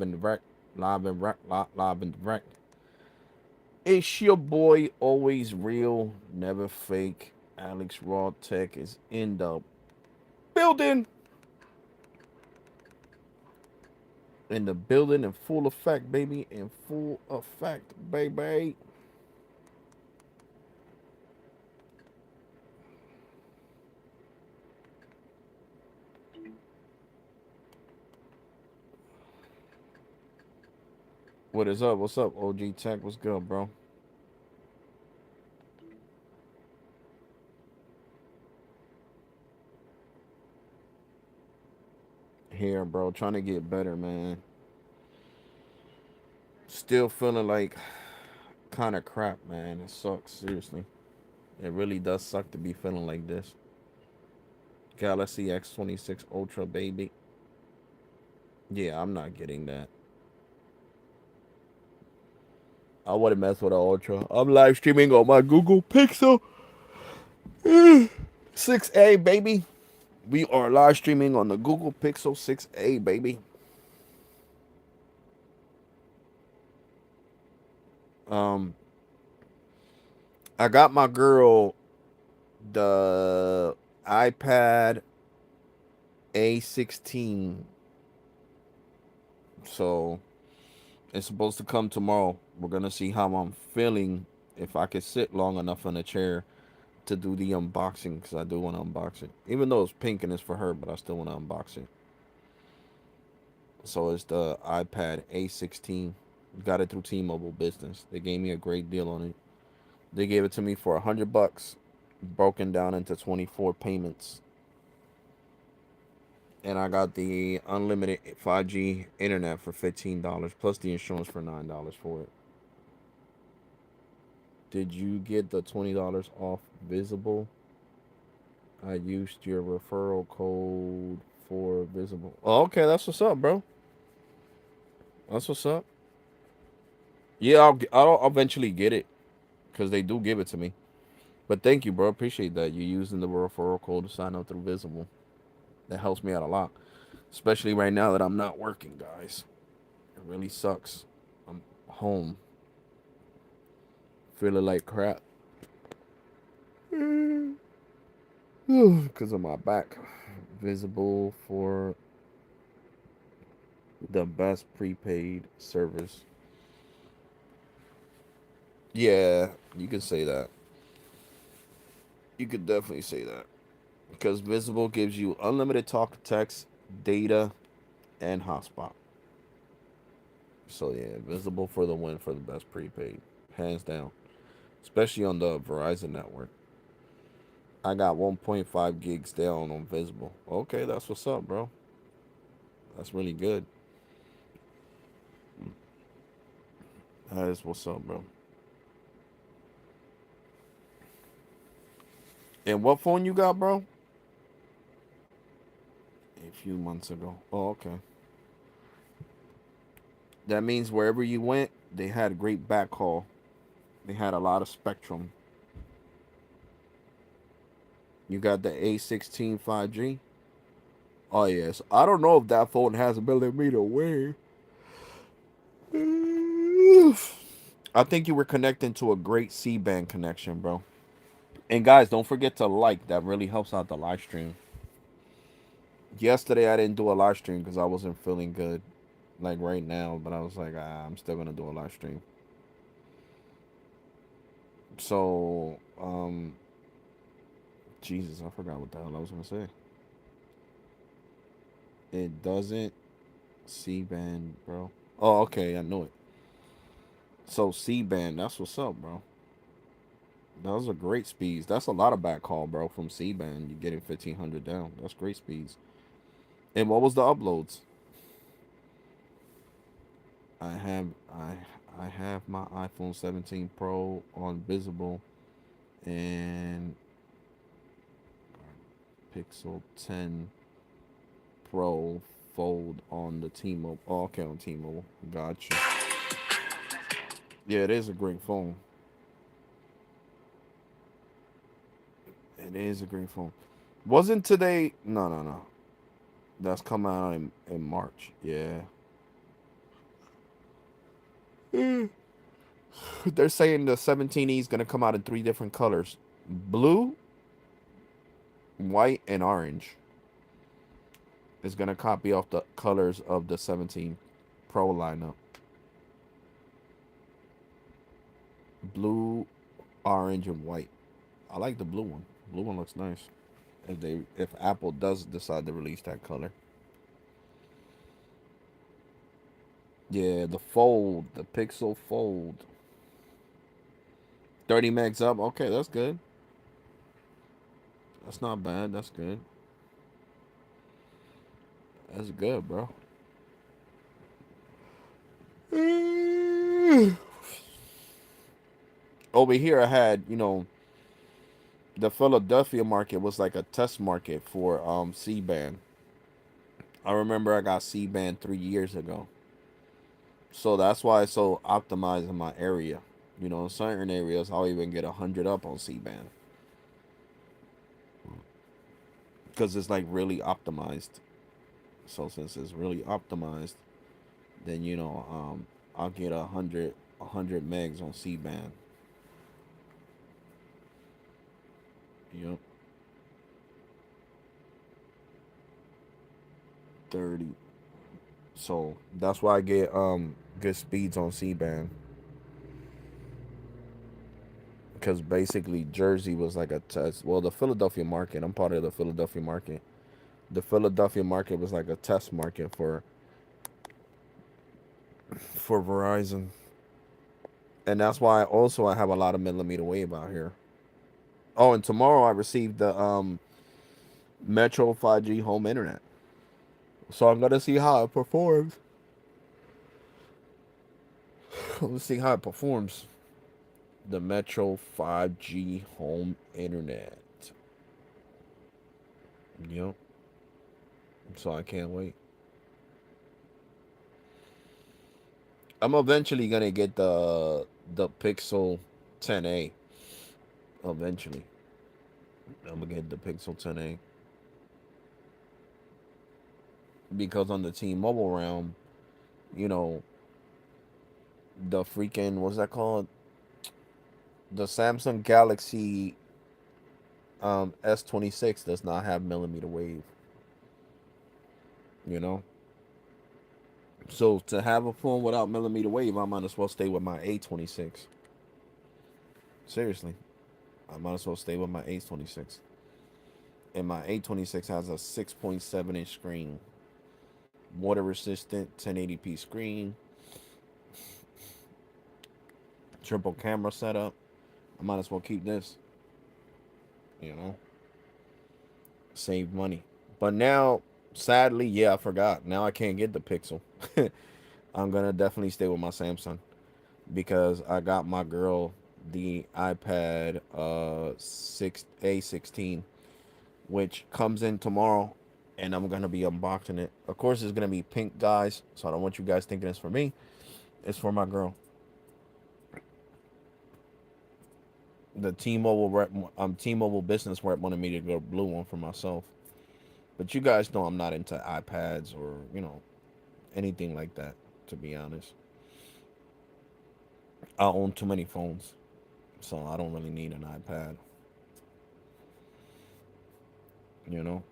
and direct, live and direct. It's your boy, always real, never fake. Alex RAwTEch is in the building, in full effect, baby, in full effect, baby. What is up? What's up, OG Tech? What's good, bro? Here, bro, trying to get better, man. Still feeling like kind of crap, man. It sucks, seriously. It really does suck to be feeling like this. Galaxy X26 Ultra, baby. Yeah, I'm not getting that. I wouldn't mess with an Ultra. I'm live streaming on my Google Pixel 6A, baby. We are live streaming on the Google Pixel 6A, baby. Um, I got my girl the iPad A16, so it's supposed to come tomorrow. We're gonna see how I'm feeling, if I can sit long enough in a chair to do the unboxing, because I do want to unbox it. Even though it's pink and it's for her, but I still want to unbox it. So it's the iPad A16. Got it through T-Mobile Business. They gave me a great deal on it. They gave it to me for $100, broken down into 24 payments. And I got the unlimited 5G internet for $15, plus the insurance for $9 for it. Did you get the $20 off Visible? I used your referral code for Visible. Oh, okay, that's what's up, bro. That's what's up. Yeah, I'll eventually get it because they do give it to me. But thank you, bro. Appreciate that. You using the referral code to sign up through Visible. That helps me out a lot, especially right now that I'm not working, guys. It really sucks. I'm home, feeling like crap because of my back. Visible for the best prepaid service. Yeah, you could say that. You could definitely say that because Visible gives you unlimited talk, text, data, and hotspot. So yeah, Visible for the win for the best prepaid, hands down. Especially on the Verizon network. I got 1.5 gigs down on Visible. Okay, that's what's up, bro. That's really good. That is what's up, bro. And what phone you got, bro? A few months ago. Oh, okay. That means wherever you went, they had great backhaul. They had a lot of spectrum. You got the A16 5G. Oh yes. I don't know if that phone has a millimeter wave. I think you were connecting to a great C-band connection, bro. And guys, don't forget to like. That really helps out the live stream. Yesterday I didn't do a live stream because I wasn't feeling good, like right now. But I was like, I'm still gonna do a live stream. So, Jesus, I forgot what the hell I was gonna say. It doesn't C-band, bro. Oh, okay, I know it. So C-band, that's what's up, bro. Those are great speeds. That's a lot of backhaul, bro. From C-band, you're getting 1500 down. That's great speeds. And what was the uploads? I have I I have my iPhone 17 Pro on Visible and Pixel 10 Pro Fold on the T-Mobile. Oh, okay, on T-Mobile. Gotcha. Yeah, it is a great phone. It is a great phone. Wasn't today? No, no, no. That's coming out in March. Yeah. They're saying the 17E is gonna come out in three different colors: blue, white, and orange. It's gonna copy off the colors of the 17 Pro lineup: blue, orange, and white. I like the blue one. Blue one looks nice. If Apple does decide to release that color. Yeah, the Fold, the Pixel Fold. 30 megs up. Okay, that's good. That's not bad. That's good. That's good, bro. Over here, I had, the Philadelphia market was like a test market for C-band. I remember I got C-band 3 years ago. So that's why it's so optimized in my area. In certain areas, I'll even get 100 up on C-band because it's like really optimized. So since it's really optimized, then I'll get a hundred megs on C-band. Yep, 30. So that's why I get good speeds on C-band because basically Jersey was like a test. Well, the Philadelphia market. I'm part of the Philadelphia market. The Philadelphia market was like a test market for Verizon, and that's why also I have a lot of millimeter wave out here. Oh, and tomorrow I received the Metro 5G home internet, so I'm gonna see how it performs. Let's see how it performs. The Metro 5G home internet. Yep. So I can't wait. I'm eventually gonna get the Pixel 10A. Eventually, I'm gonna get the Pixel 10A because on the T-Mobile realm, you know, the freaking what's that called? The Samsung Galaxy S26 does not have millimeter wave. You know, so to have a phone without millimeter wave, I might as well stay with my A26. Seriously, I might as well stay with my A26. And my A26 has a 6.7-inch screen, water resistant, 1080p screen, triple camera setup. I might as well keep this. You know, save money. But now, sadly, yeah, I forgot. Now I can't get the Pixel. I'm gonna definitely stay with my Samsung because I got my girl the iPad 6A16, which comes in tomorrow, and I'm gonna be unboxing it. Of course, it's gonna be pink, guys. So I don't want you guys thinking it's for me. It's for my girl. The T-Mobile rep, T-Mobile business rep wanted me to go blue one for myself. But you guys know I'm not into iPads or anything like that. To be honest, I own too many phones, so I don't really need an iPad. You know,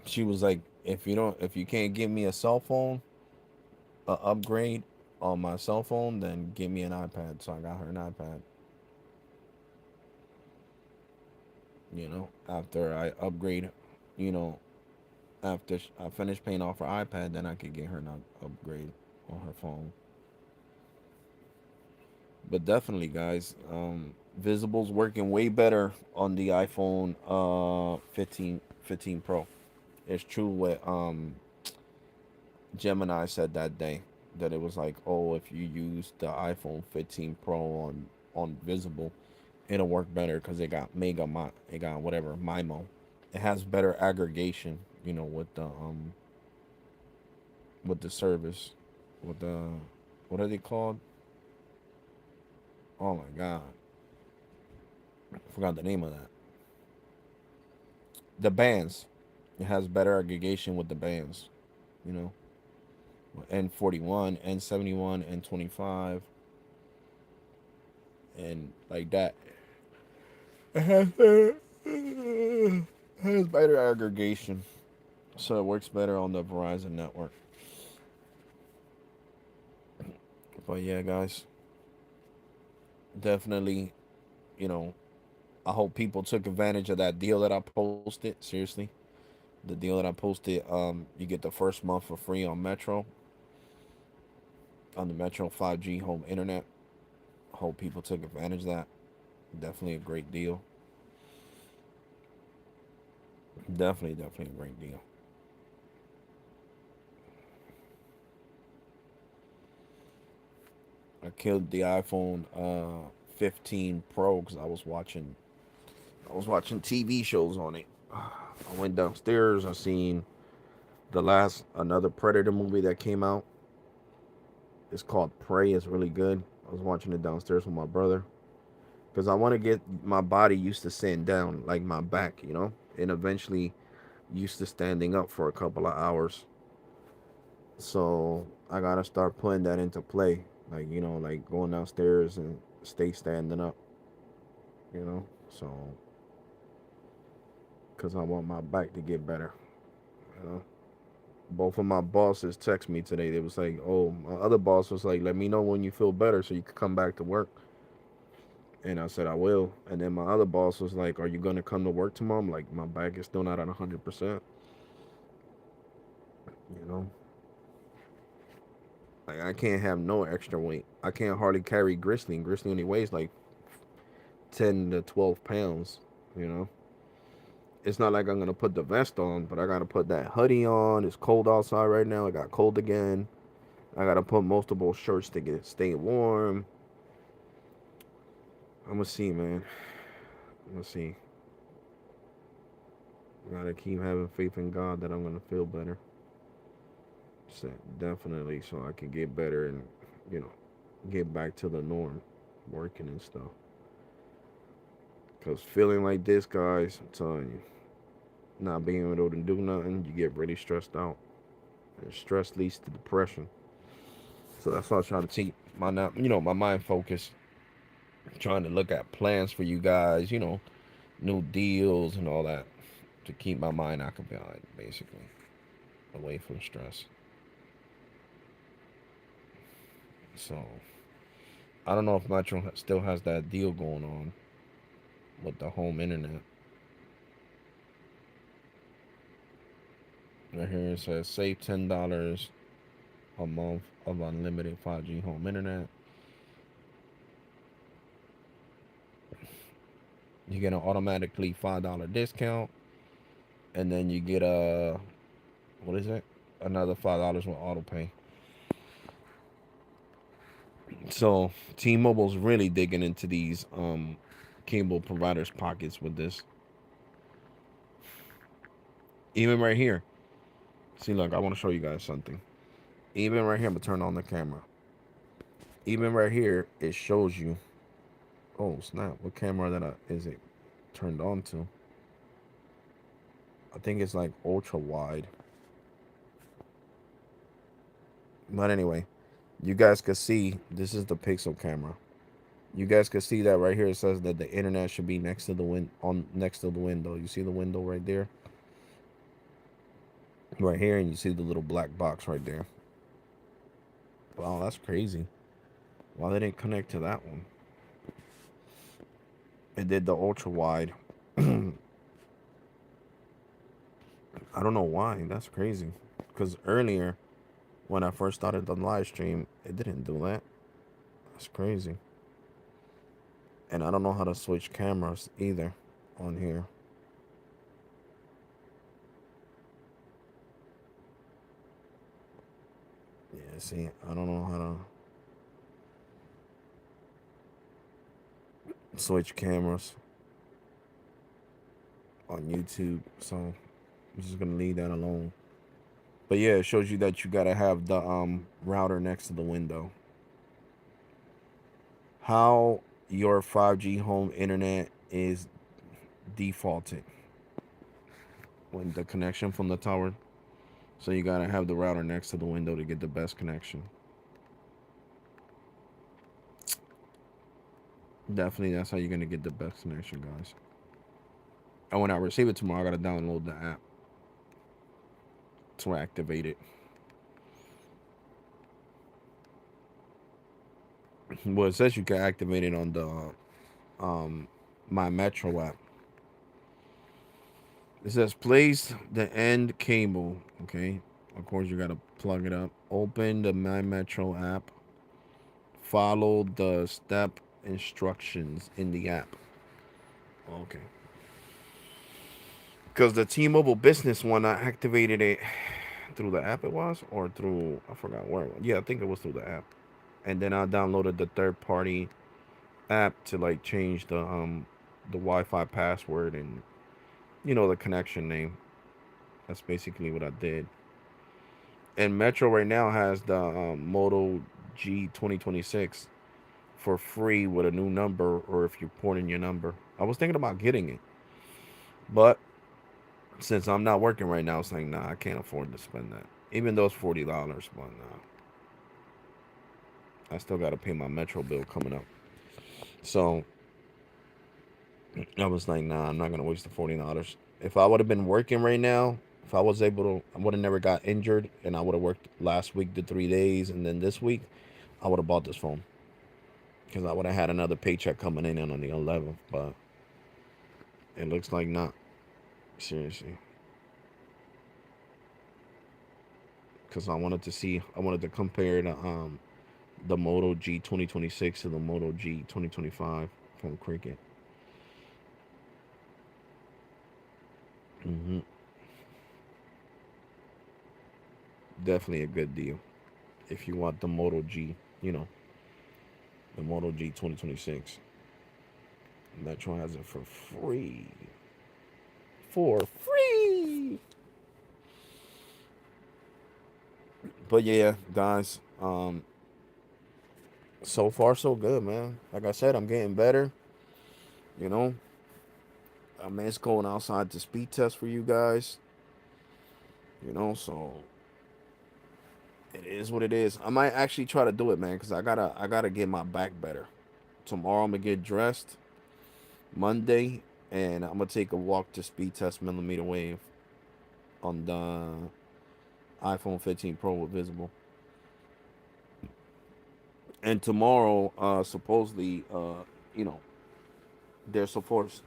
she was like, if you can't give me a cell phone, a upgrade on my cell phone, then give me an iPad. So I got her an iPad. After I upgrade, you know, after I finish paying off her iPad, then I could get her an upgrade on her phone. But definitely, guys, Visible's working way better on the iPhone 15 Pro. It's true what Gemini said that day, that it was like, oh, if you use the iPhone 15 Pro on Visible, it'll work better because it got whatever MIMO. It has better aggregation, with the service, with the what are they called? Oh my god, I forgot the name of that. The bands. It has better aggregation with the bands. You know. N41, N71, N25, and like that. It has better aggregation, so it works better on the Verizon network. But yeah, guys, definitely, you know, I hope people took advantage of that deal that I posted. Seriously, the deal that I posted, you get the first month for free on Metro, on the Metro 5G home internet. I hope people took advantage of that. Definitely a great deal. Definitely a great deal. I killed the iPhone 15 Pro because I was watching TV shows on it. I went downstairs. I seen the last another Predator movie that came out. It's called Prey. It's really good. I was watching it downstairs with my brother because I want to get my body used to sitting down, like my back, and eventually used to standing up for a couple of hours. So I gotta start putting that into play, like like going downstairs and stay standing up, So because I want my back to get better, you know. Both of my bosses text me today. They was like, "Oh, my other boss was like, let me know when you feel better so you can come back to work." And I said I will. And then my other boss was like, "Are you gonna come to work tomorrow?" I'm like, "My back is still not at 100%." You know, like I can't have no extra weight. I can't hardly carry Grizzly. And Grizzly only weighs like 10 to 12 pounds. You know, it's not like I'm gonna put the vest on, but I gotta put that hoodie on. It's cold outside right now. It got cold again. I gotta put multiple shirts to get stay warm. I'm gonna see, man. I'm gonna see. I gotta keep having faith in God that I'm gonna feel better. So definitely, so I can get better and you know get back to the norm, working and stuff. Cause feeling like this, guys, I'm telling you, not being able to do nothing, you get really stressed out. And stress leads to depression. So that's why I try to keep my mind focused, trying to look at plans for you guys, new deals and all that, to keep my mind occupied, basically, away from stress. So I don't know if Metro still has that deal going on with the home internet. Right here it says save $10 a month of unlimited 5G home internet. You get an automatically $5 discount, and then you get a what is it? Another $5 with auto pay. So T-Mobile's really digging into these cable providers' pockets with this. Even right here. See, look, I want to show you guys something. Even right here, I'm gonna turn on the camera. Even right here, it shows you. Oh snap! What camera is it turned on to? I think it's like ultra wide. But anyway, you guys can see this is the pixel camera. You guys can see that right here. It says that the internet should be next to the next to the window. You see the window right there, right here, and you see the little black box right there. Wow, that's crazy. Why they didn't connect to that one? It did the ultra wide. I don't know why. That's crazy. Because earlier, when I first started the live stream, it didn't do that. That's crazy. And I don't know how to switch cameras either on here. Yeah, see, I don't know how to switch cameras on YouTube. So I'm just gonna leave that alone. But yeah, it shows you that you gotta have the router next to the window. How your 5G home internet is defaulted when the connection from the tower So you gotta have the router next to the window to get the best connection. Definitely, that's how you're gonna get the best connection, guys. And when I receive it tomorrow, I gotta download the app to activate it. Well, it says you can activate it on the um my Metro app. It says place the end cable. Okay, of course you gotta plug it up. Open the My Metro app. Follow the step instructions in the app. Okay. Because the T-Mobile Business one, I activated it through the app. It was, or through, I forgot where. Yeah, I think it was through the app. And then I downloaded the third-party app to like change the Wi-Fi password and the connection name. That's basically what I did. And Metro right now has the Moto G 2026 for free with a new number, or if you port in your number. I was thinking about getting it, but since I'm not working right now, it's like, nah, I can't afford to spend that. Even though it's $40, but nah, I still got to pay my Metro bill coming up. So I was like, nah, I'm not gonna waste the $40. If I would have been working right now, if I was able to, I would have never got injured, and I would have worked last week the 3 days, and then this week, I would have bought this phone because I would have had another paycheck coming in on the 11th. But it looks like not. Seriously, because I wanted to compare the Moto G 2026 to the Moto G 2025 from Cricket. hmm Definitely a good deal if you want the Moto G, the Moto G 2026. Metro has it for free. For free. But yeah, guys, so far so good, man. Like I said, I'm getting better. You know, I mean, it's going outside to speed test for you guys. So it is what it is. I might actually try to do it, man, because I gotta get my back better. Tomorrow I'm gonna get dressed. Monday, and I'm gonna take a walk to speed test millimeter wave on the iPhone 15 Pro with Visible. And tomorrow, supposedly, you know, they're supposed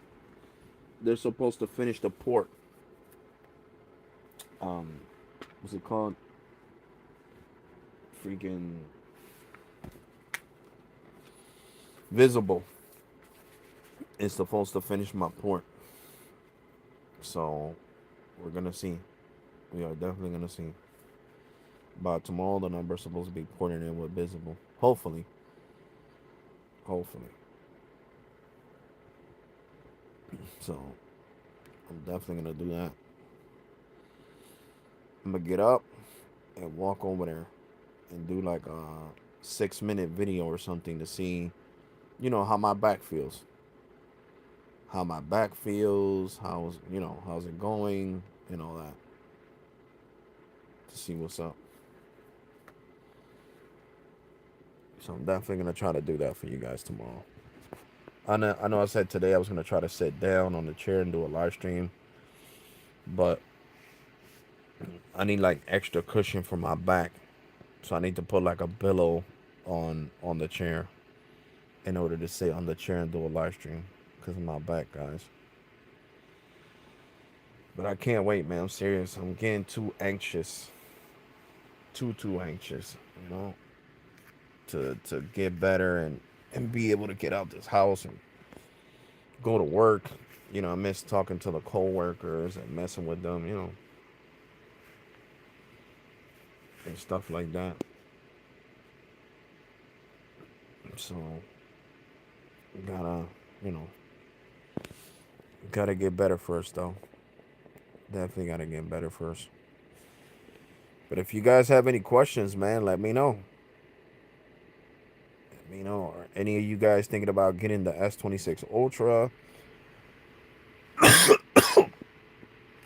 they're supposed to finish the port. Um, what's it called? Freaking Visible is supposed to finish my port. So we're gonna see. We are definitely gonna see. By tomorrow, the number's supposed to be ported in with Visible. Hopefully, hopefully. So I'm definitely gonna do that. I'm gonna get up and walk over there and do like a 6 minute video or something to see, how my back feels. How my back feels, how's it going, and all that. To see what's up. So I'm definitely gonna try to do that for you guys tomorrow. I know I said today I was gonna try to sit down on the chair and do a live stream, but I need like extra cushion for my back. So I need to put like a pillow on the chair in order to sit on the chair and do a live stream because of my back, guys. But I can't wait, man. I'm serious. I'm getting too anxious, too anxious, to get better and be able to get out this house and go to work. I miss talking to the coworkers and messing with them, and stuff like that. So gotta, you know, gotta get better first, though. Definitely gotta get better first. But if you guys have any questions, man, let me know. Let me know. Are any of you guys thinking about getting the S26 Ultra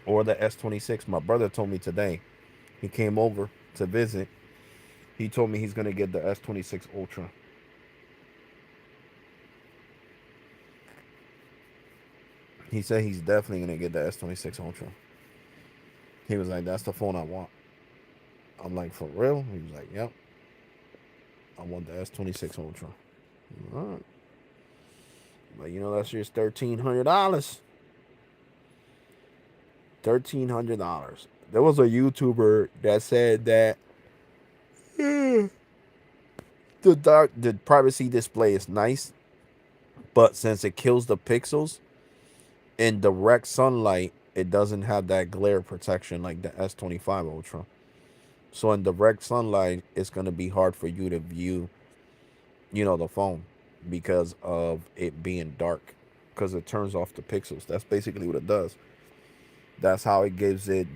or the S26? My brother told me today He came over to visit. He told me he's gonna get the S26 Ultra. He said he's definitely gonna get the S26 Ultra. He was like, "That's the phone I want." I'm like, "For real?" He was like, "Yep, I want the S26 Ultra." All right. But that's just $1,300. $1,300. There was a YouTuber that said that the privacy display is nice, but since it kills the pixels in direct sunlight, it doesn't have that glare protection like the S25 Ultra. So in direct sunlight, it's gonna be hard for you to view, the phone because of it being dark, because it turns off the pixels. That's basically what it does. That's how it gives it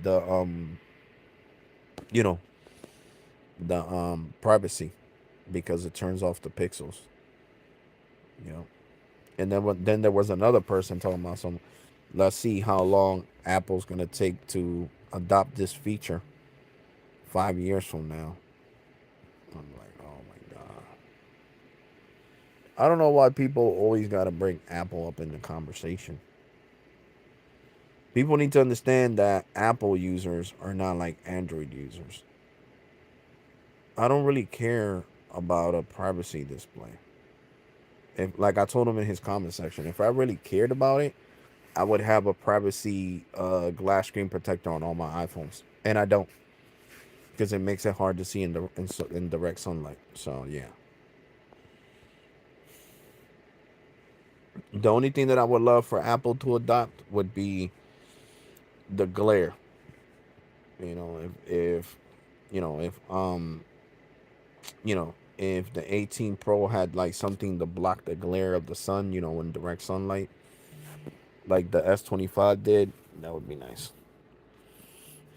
you know, the privacy, because it turns off the pixels. You know, and then there was another person talking about some. Let's see how long Apple's gonna take to adopt this feature 5 years from now. I'm like, oh my god. I don't know why people always gotta bring Apple up in the conversation. People need to understand that Apple users are not like Android users. I don't really care about a privacy display. If, like I told him in his comment section, if I really cared about it, I would have a privacy glass screen protector on all my iPhones, and I don't, because it makes it hard to see in direct sunlight. So yeah, the only thing that I would love for Apple to adopt would be the glare. If if the 18 Pro had like something to block the glare of the sun, in direct sunlight, like the S25 did, that would be nice.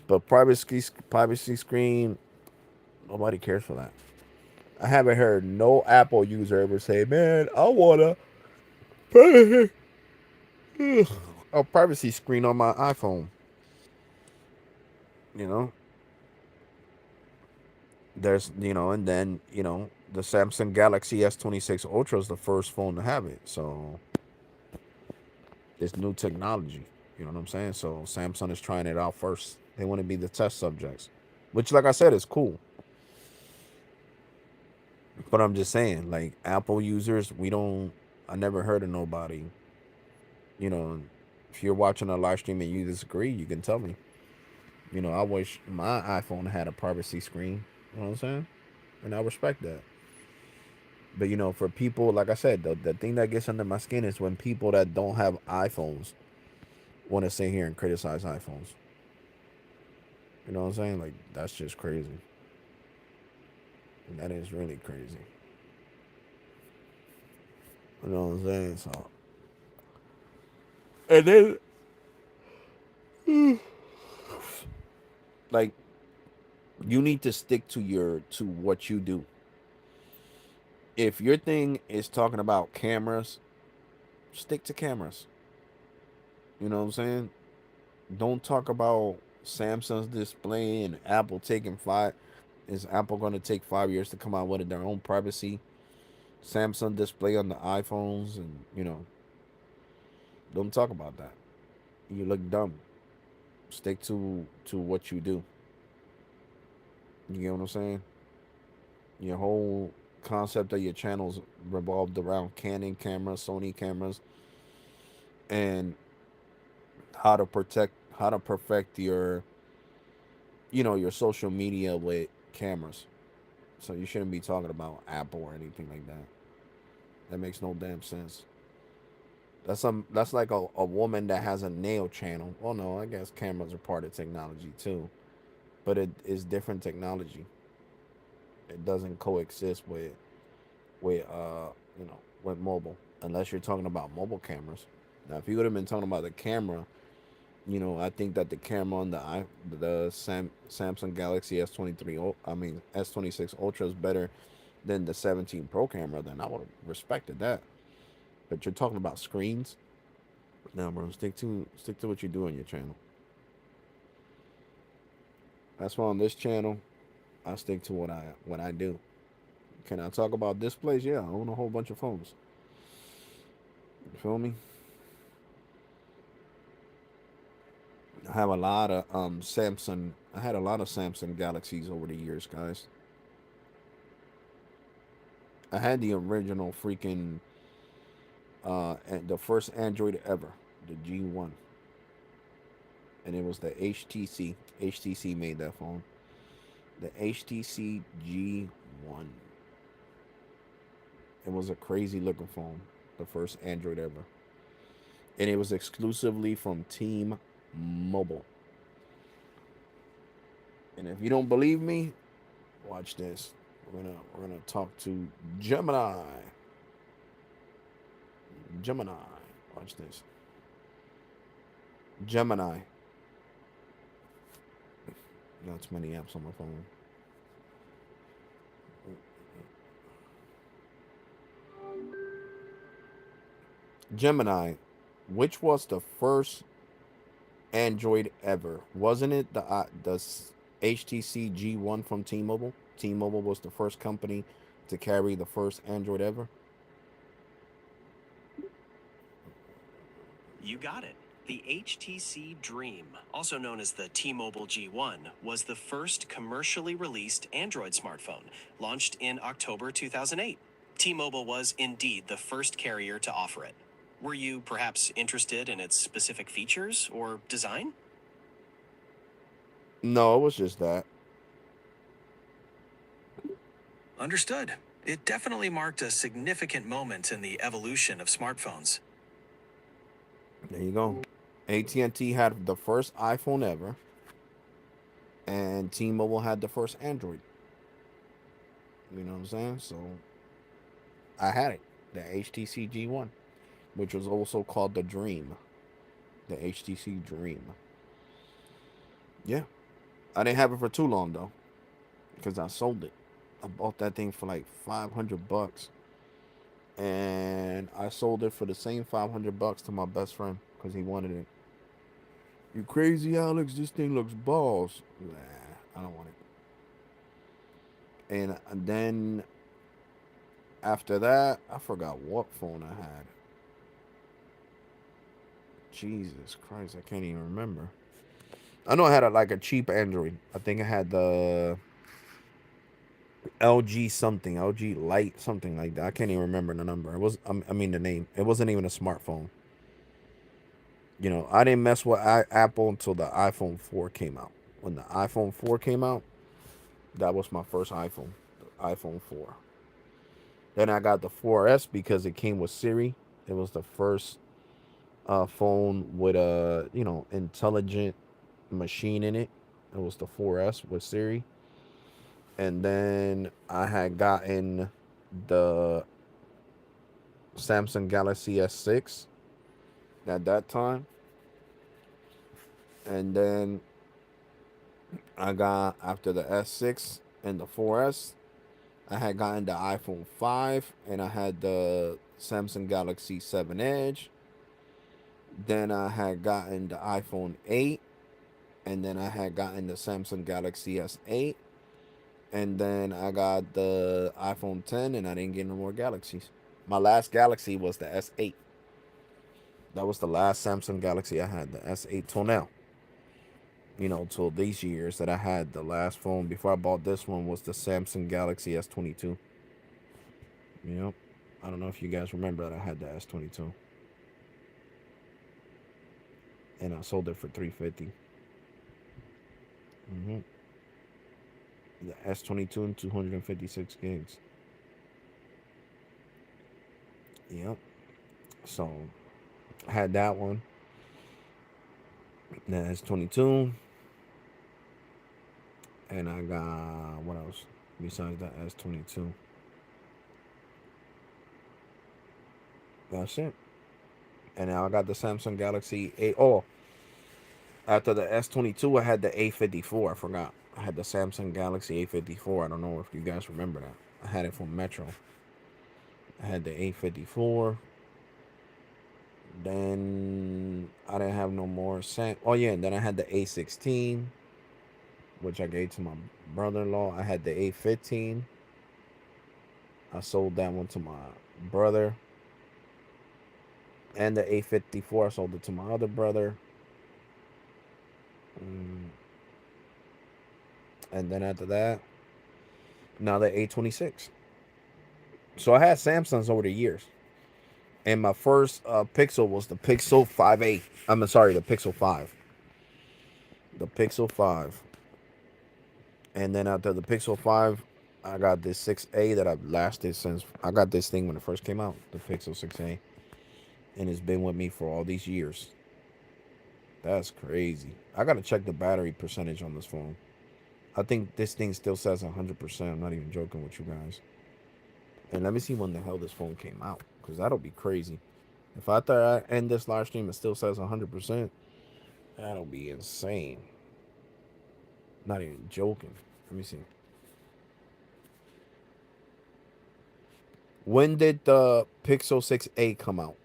But privacy screen, nobody cares for that. I haven't heard no Apple user ever say, "Man, I wanna a privacy screen on my iPhone." You know, and then the Samsung Galaxy S26 Ultra is the first phone to have it. So it's new technology. You know what I'm saying? So Samsung is trying it out first. They want to be the test subjects, which, like I said, is cool. But I'm just saying, like Apple users, we don't. I never heard of nobody. You know, if you're watching a live stream and you disagree, you can tell me. I wish my iPhone had a privacy screen. You know what I'm saying? And I respect that. But for people, like I said, the thing that gets under my skin is when people that don't have iPhones want to sit here and criticize iPhones. You know what I'm saying? Like that's just crazy. That is really crazy. You know what I'm saying? So, and then like you need to stick to what you do. If your thing is talking about cameras, stick to cameras. You know what I'm saying? Don't talk about Samsung's display and Apple taking five. Is Apple going to take 5 years to come out with their own privacy Samsung display on the iPhones? And don't talk about that. You look dumb. Stick to what you do. You get what I'm saying? Your whole concept of your channels revolved around Canon cameras, Sony cameras, and how to perfect your social media with cameras. So you shouldn't be talking about Apple or anything like that. That makes no damn sense. That's like a woman that has a nail channel. Oh no, I guess cameras are part of technology too, but it is different technology. It doesn't coexist with with mobile, unless you're talking about mobile cameras. Now, if you would have been talking about the camera, I think that the camera on the Samsung Galaxy S23, I mean S26 Ultra is better than the 17 Pro camera. Then I would have respected that. But you're talking about screens. Now, bro, stick to what you do on your channel. That's why on this channel, I stick to what I do. Can I talk about displays? Yeah, I own a whole bunch of phones. You feel me? I have a lot of Samsung. I had a lot of Samsung Galaxies over the years, guys. I had the original freaking the first Android ever, the G1, and it was the HTC. HTC made that phone. The HTC G1. It was a crazy looking phone, the first Android ever, and it was exclusively from Team Mobile. And if you don't believe me, watch this. We're gonna talk to Gemini. Gemini. Watch this. Gemini. Not too many apps on my phone. Gemini. Which was the first Android ever? Wasn't it the HTC G1 from T-Mobile? T-Mobile was the first company to carry the first Android ever. You got it. The HTC Dream, also known as the T-Mobile G1, was the first commercially released Android smartphone, launched in October 2008. T-Mobile was indeed the first carrier to offer it. Were you perhaps interested in its specific features or design? No, it was just that. Understood. It definitely marked a significant moment in the evolution of smartphones. There you go. AT&T had the first iPhone ever, and T-Mobile had the first Android. You know what I'm saying? So I had it, the HTC G1, which was also called the Dream, the HTC Dream. Yeah, I didn't have it for too long though, because I sold it. I bought that thing for like $500, and I sold it for the same $500 to my best friend because he wanted it. You crazy, Alex? This thing looks balls. Nah, I don't want it. And then after that, I forgot what phone I had. Jesus Christ, I can't even remember. I know I had like a cheap Android. I think I had the LG something, LG Light, something like that. I can't even remember the number. It was, I mean, the name. It wasn't even a smartphone. You know, I didn't mess with Apple until the iPhone 4 came out. When the iPhone 4 came out, that was my first iPhone, the iPhone 4. Then I got the 4S because it came with Siri. It was the first phone with a intelligent machine in it. It was the 4S with Siri. And then I had gotten the Samsung Galaxy S6 at that time. And then I got, after the S6 and the 4S, I had gotten the iPhone 5 and I had the Samsung Galaxy 7 Edge. Then I had gotten the iPhone 8, and then I had gotten the Samsung Galaxy S8, and then I got the iPhone 10, and I didn't get no more Galaxies. My last Galaxy was the S8. That was the last Samsung Galaxy I had, the S8 till now. Till these years that I had the last phone before I bought this one was the Samsung Galaxy S22. Yep. I don't know if you guys remember that I had the S22, and I sold it for 350. Mm-hmm. The S22 and 256 gigs. Yep. So I had that one. The S22, and I got what else besides the S22? That's it. And now I got the Samsung Galaxy A. Oh, after the S22, I had the A54. I forgot. I had the Samsung Galaxy A54. I don't know if you guys remember that. I had it from Metro. I had the A54. Then I didn't have no more. Oh yeah, and then I had the A16. which I gave to my brother-in-law. I had the A15. I sold that one to my brother. And the A54, I sold it to my other brother. Mm, and then after that, now the A26. So I had Samsungs over the years. And my first Pixel was the Pixel 5a. I'm sorry, the Pixel 5. The Pixel 5. And then after the Pixel 5, I got this 6a that I've lasted since. I got this thing when it first came out, the Pixel 6a. And it's been with me for all these years. That's crazy. I gotta check the battery percentage on this phone. I think this thing still says 100%. I'm not even joking with you guys. And let me see when the hell this phone came out, because that'll be crazy. If I thought I end this live stream, it still says 100%. That'll be insane. Not even joking. Let me see. When did the Pixel 6a come out?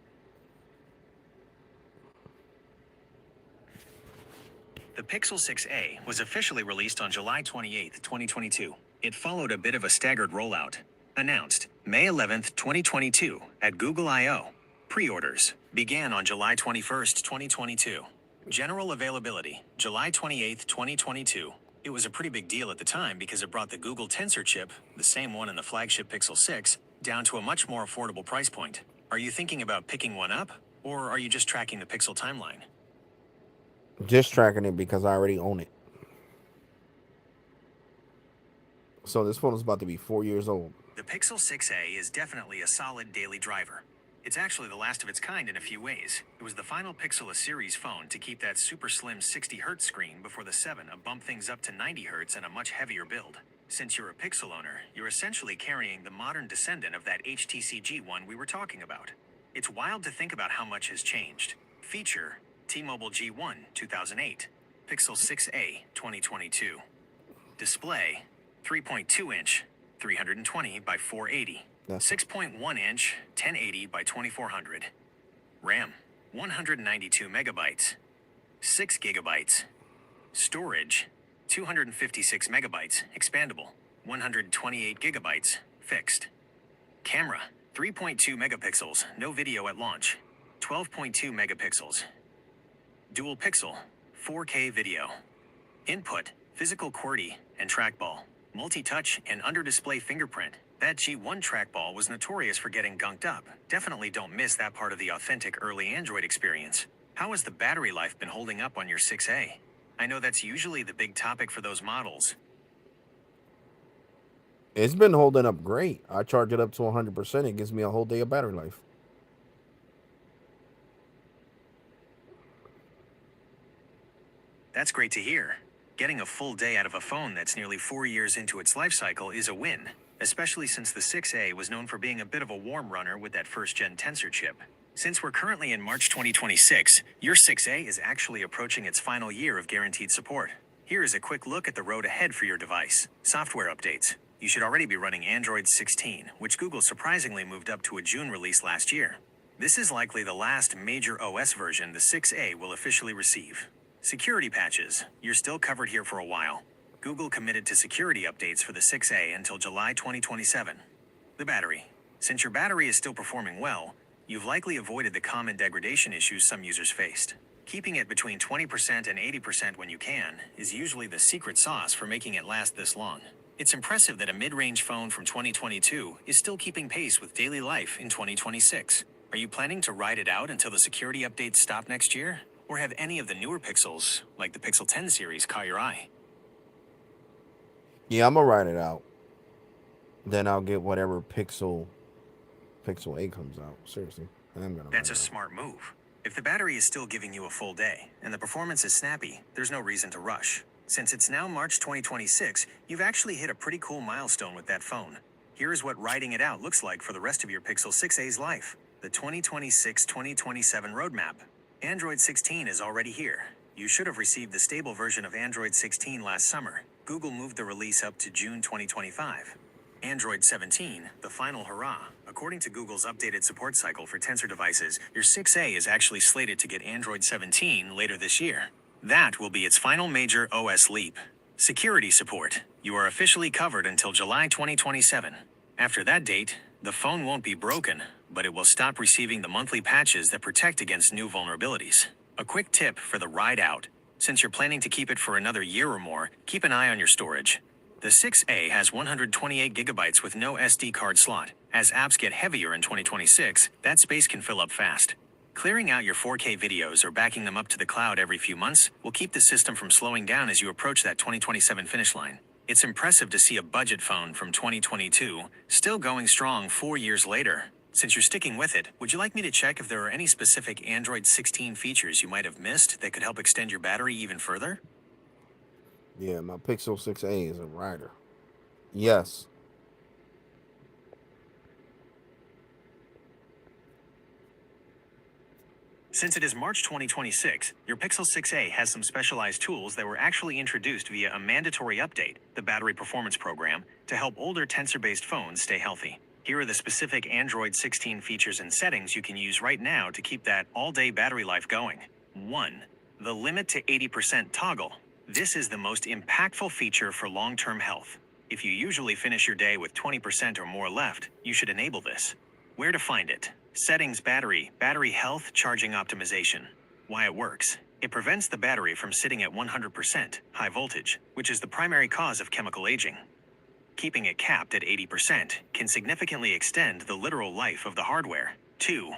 The Pixel 6a was officially released on July 28, 2022. It followed a bit of a staggered rollout. Announced May 11, 2022 at Google I/O. Pre-orders began on July 21, 2022. General availability, July 28, 2022. It was a pretty big deal at the time because it brought the Google Tensor chip, the same one in the flagship Pixel 6, down to a much more affordable price point. Are you thinking about picking one up, or are you just tracking the Pixel timeline? Just tracking it because I already own it. So this phone is about to be 4 years old. The Pixel 6a is definitely a solid daily driver. It's actually the last of its kind in a few ways. It was the final Pixel series phone to keep that super slim 60Hz screen before the 7 bumped things up to 90Hz and a much heavier build. Since you're a Pixel owner, you're essentially carrying the modern descendant of that HTC G1 we were talking about. It's wild to think about how much has changed. Feature, T-Mobile G1 2008, Pixel 6a 2022. Display, 3.2-inch, 320 by 480. 6.1-inch, 1080 by 2400. RAM, 192 megabytes. 6 gigabytes. Storage, 256 megabytes, expandable. 128 gigabytes, fixed. Camera, 3.2 megapixels, no video at launch. 12.2 megapixels. Dual pixel, 4K video. Input, physical QWERTY and trackball. Multi-touch and under-display fingerprint. That G1 trackball was notorious for getting gunked up. Definitely don't miss that part of the authentic early Android experience. How has the battery life been holding up on your 6A? I know that's usually the big topic for those models. It's been holding up great. I charge it up to 100%. It gives me a whole day of battery life. That's great to hear. Getting a full day out of a phone that's nearly 4 years into its life cycle is a win, especially since the 6A was known for being a bit of a warm runner with that first-gen Tensor chip. Since we're currently in March 2026, your 6A is actually approaching its final year of guaranteed support. Here is a quick look at the road ahead for your device. Software updates. You should already be running Android 16, which Google surprisingly moved up to a June release last year. This is likely the last major OS version the 6A will officially receive. Security patches. You're still covered here for a while. Google committed to security updates for the 6A until July 2027. The battery. Since your battery is still performing well, you've likely avoided the common degradation issues some users faced. Keeping it between 20% and 80% when you can is usually the secret sauce for making it last this long. It's impressive that a mid-range phone from 2022 is still keeping pace with daily life in 2026. Are you planning to ride it out until the security updates stop next year? Or have any of the newer Pixels, like the Pixel 10 series, caught your eye? Yeah, I'm gonna ride it out. Then I'll get whatever Pixel 8 comes out. Seriously, I'm gonna. That's a smart move. If the battery is still giving you a full day and the performance is snappy, there's no reason to rush. Since it's now March 2026, you've actually hit a pretty cool milestone with that phone. Here is what riding it out looks like for the rest of your Pixel 6a's life. The 2026-2027 roadmap. Android 16 is already here. You should have received the stable version of Android 16 last summer. Google moved the release up to June 2025. Android 17, the final hurrah. According to Google's updated support cycle for Tensor devices, your 6A is actually slated to get Android 17 later this year. That will be its final major OS leap. Security support. You are officially covered until July 2027. After that date, the phone won't be broken, but it will stop receiving the monthly patches that protect against new vulnerabilities. A quick tip for the ride out. Since you're planning to keep it for another year or more, keep an eye on your storage. The 6A has 128 gigabytes with no SD card slot. As apps get heavier in 2026, that space can fill up fast. Clearing out your 4K videos or backing them up to the cloud every few months will keep the system from slowing down as you approach that 2027 finish line. It's impressive to see a budget phone from 2022 still going strong 4 years later. Since you're sticking with it, would you like me to check if there are any specific Android 16 features you might have missed that could help extend your battery even further? Yeah, my Pixel 6a is a rider. Yes. Since it is March 2026, your Pixel 6a has some specialized tools that were actually introduced via a mandatory update, the Battery Performance Program, to help older tensor-based phones stay healthy. Here are the specific Android 16 features and settings you can use right now to keep that all-day battery life going. 1. The limit to 80% toggle. This is the most impactful feature for long-term health. If you usually finish your day with 20% or more left, you should enable this. Where to find it? Settings battery health charging optimization. Why it works. It prevents the battery from sitting at 100% high voltage, which is the primary cause of chemical aging. Keeping it capped at 80% can significantly extend the literal life of the hardware. 2.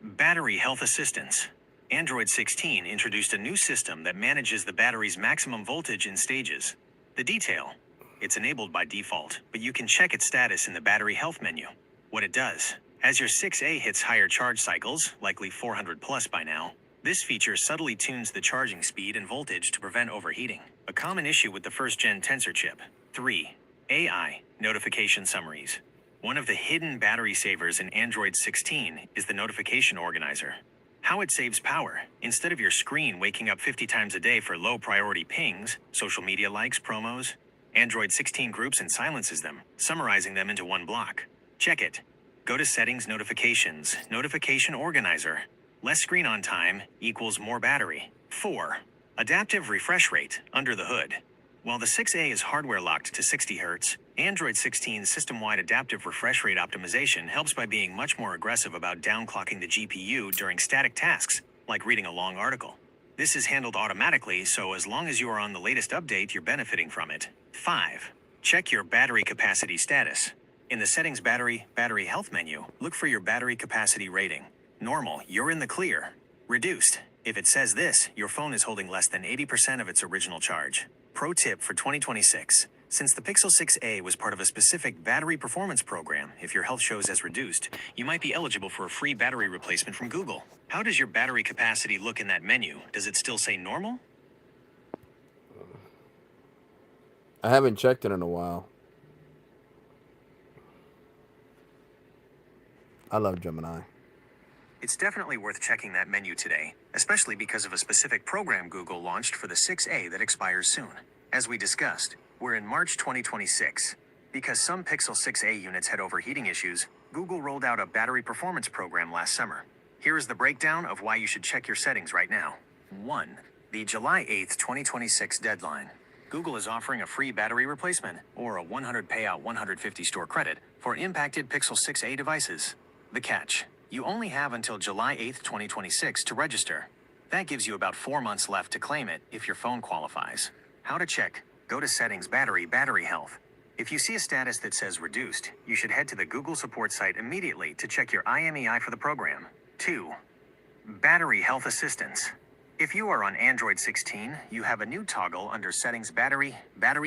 Battery health assistance. Android 16 introduced a new system that manages the battery's maximum voltage in stages. The detail. It's enabled by default, but you can check its status in the battery health menu. What it does. As your 6A hits higher charge cycles, likely 400 plus by now, this feature subtly tunes the charging speed and voltage to prevent overheating, a common issue with the first-gen Tensor chip. 3. AI notification summaries. One of the hidden battery savers in Android 16 is the notification organizer. How it saves power. Instead of your screen waking up 50 times a day for low-priority pings, social media likes, promos, Android 16 groups and silences them, summarizing them into one block. Check it. Go to Settings Notifications, Notification Organizer. Less screen on time equals more battery. 4. Adaptive refresh rate under the hood. While the 6A is hardware locked to 60 Hz, Android 16's system-wide adaptive refresh rate optimization helps by being much more aggressive about downclocking the GPU during static tasks, like reading a long article. This is handled automatically, so as long as you are on the latest update, you're benefiting from it. 5. Check your battery capacity status. In the Settings Battery Health menu, look for your battery capacity rating. Normal, you're in the clear. Reduced. If it says this, your phone is holding less than 80% of its original charge. Pro tip for 2026. Since the Pixel 6a was part of a specific battery performance program, if your health shows as reduced, you might be eligible for a free battery replacement from Google. How does your battery capacity look in that menu? Does it still say normal? I haven't checked it in a while. I love Gemini. It's definitely worth checking that menu today, especially because of a specific program Google launched for the 6A that expires soon. As we discussed, we're in March 2026. Because some Pixel 6a units had overheating issues, Google rolled out a battery performance program last summer. Here is the breakdown of why you should check your settings right now. 1. The July 8th, 2026 deadline. Google is offering a free battery replacement or a 100 payout 150 store credit for impacted Pixel 6a devices. The catch. You only have until July 8th, 2026 to register. That gives you about 4 months left to claim it if your phone qualifies. How to check? Go to Settings Battery Health. If you see a status that says reduced, you should head to the Google support site immediately to check your IMEI for the program. 2. Battery Health Assistance. If you are on Android 16, you have a new toggle under Settings Battery